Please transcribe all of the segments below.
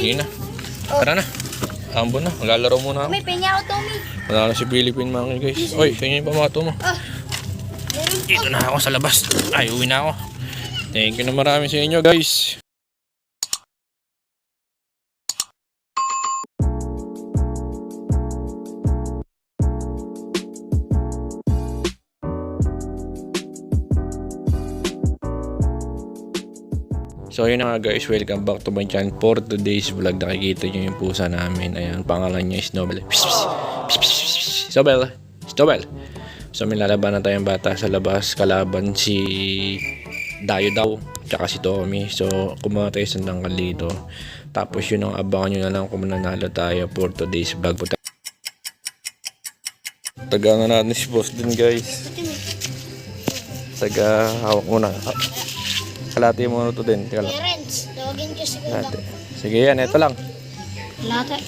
Sige na. Tara na. Ambon na. Maglalaro muna ako. May pinya ako, Tommy. Wala na si Philippine mga guys. Oy, tingnan yung pamato mo. Dito na ako sa labas. Ay, uwi na ako. Thank you na marami sa inyo guys. So yun na nga guys, welcome back to my channel. For today's vlog, nakikita nyo yung pusa namin. Ayan, pangalan niya is Nobel. Sobel. So may lalaban na tayong bata sa labas. Kalaban si Dayo daw, tsaka si Tommy. So kumuha tayo sa tangkal dito. Tapos yun ang abangan nyo na lang kung mananalo tayo for today's vlog. Taga na natin si boss din guys. Taga hawak muna. Kalati mo na ito din. Teka lang. Parents, tawagin ko si Kuya. Sige yan, ito lang. Late.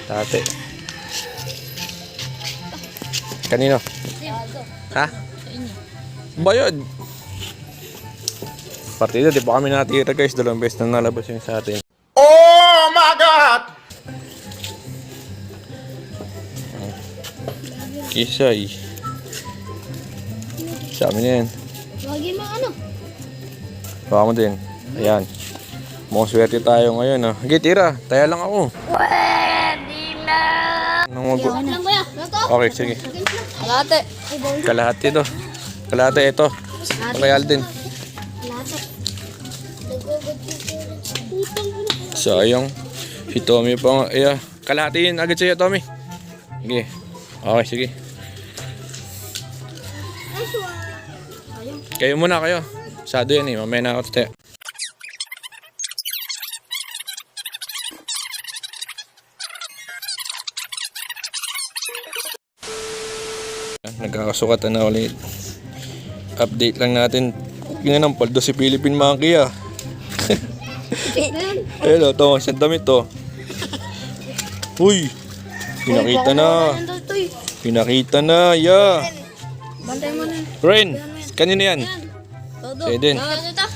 Tate. Kanino? Ha? Bayad. Partida, di pa kami natira guys. 2 beses na nalabas yun sa atin. Oh my God! Kisay. Sa amin yan. Tawagin mo ano? Baka mo din. Ayan. Mukhang swerte tayo ngayon ha. Sige, tira. Taya lang ako. Pwede na. Yawan lang kuya. Okay, sige. Late. Kalahati to. Kalahati ito. Kay Alden. Late. Sayang. Si Tommy pa nga. Iya. Kalahati yun agad sa'yo, Tommy. Sige. Okay, sige. Kayo muna kayo. Sado yan eh. Mamaya na ako tayo. Nagkakasukatan na ulit. Update lang natin. Tingnan ng paldo si Philippine Monkey ah. Hello, ito. Saan damit to? Uy! Pinakita na. Pinakita na. Yeah. Bantay mo na. Ren, kanina yan. Todo. Sa'yo din. Ito.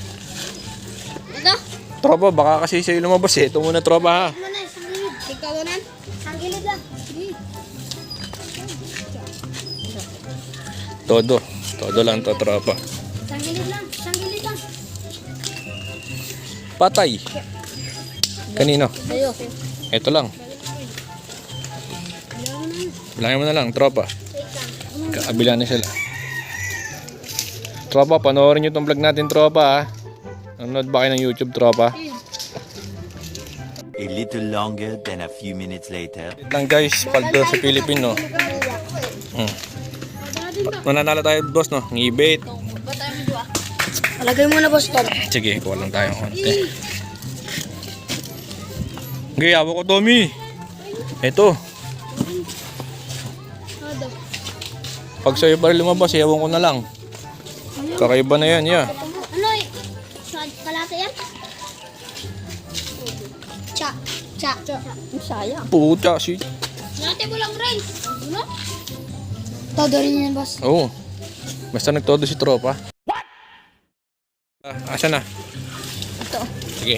Tropa, baka kasi sa'yo lumabas eh. Ito muna tropa ha. Ikaw na. Sanggilid lang. Todo. Todo lang to tropa. Sanggilid lang. Patay. Kanino? Ayo. Ito lang. Bilangin mo na lang, tropa. Kaabila na sila. Tropa, panoorin nyo itong vlog natin, tropa ha. Nanonood ba kayo ng YouTube, tropa? A little longer than a few minutes later. Wait lang guys, paldo sa Pilipino. Mananalo tayo, boss, no? Ngibit. Alagay mo na boss Tom. Sige, kuha lang tayo konti. Okay, hawak ko, Tommy. Ito. Pag sa'yo pa rin lumabas, ewan ko na lang. Kakaiba na yan, yeah. Ano eh? Kalate yan? Cha. Sayang. Puta, si... Kalate mo lang rin. Ano? Todo rin yan boss. Oo. Basta nagtodo si tropa. Asa na? Ito. Sige.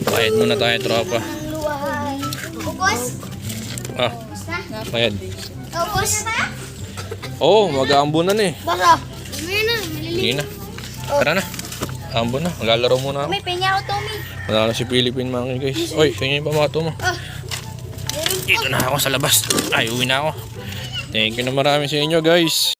Bayad muna tayo, tropa. Luwahan. Ubos? Bayad. Ubos na ba? Oo, mag-aambunan eh. Baka. Mamaya na. Sige na. Tara na. Ambon na. Maglalaro muna ako. May pinya ako, Tommy. Wala na si Philippine mga guys. Oy, tingnan yung pamato mo. Dito na ako sa labas. Ay, uwi na ako. Thank you na marami sa inyo guys.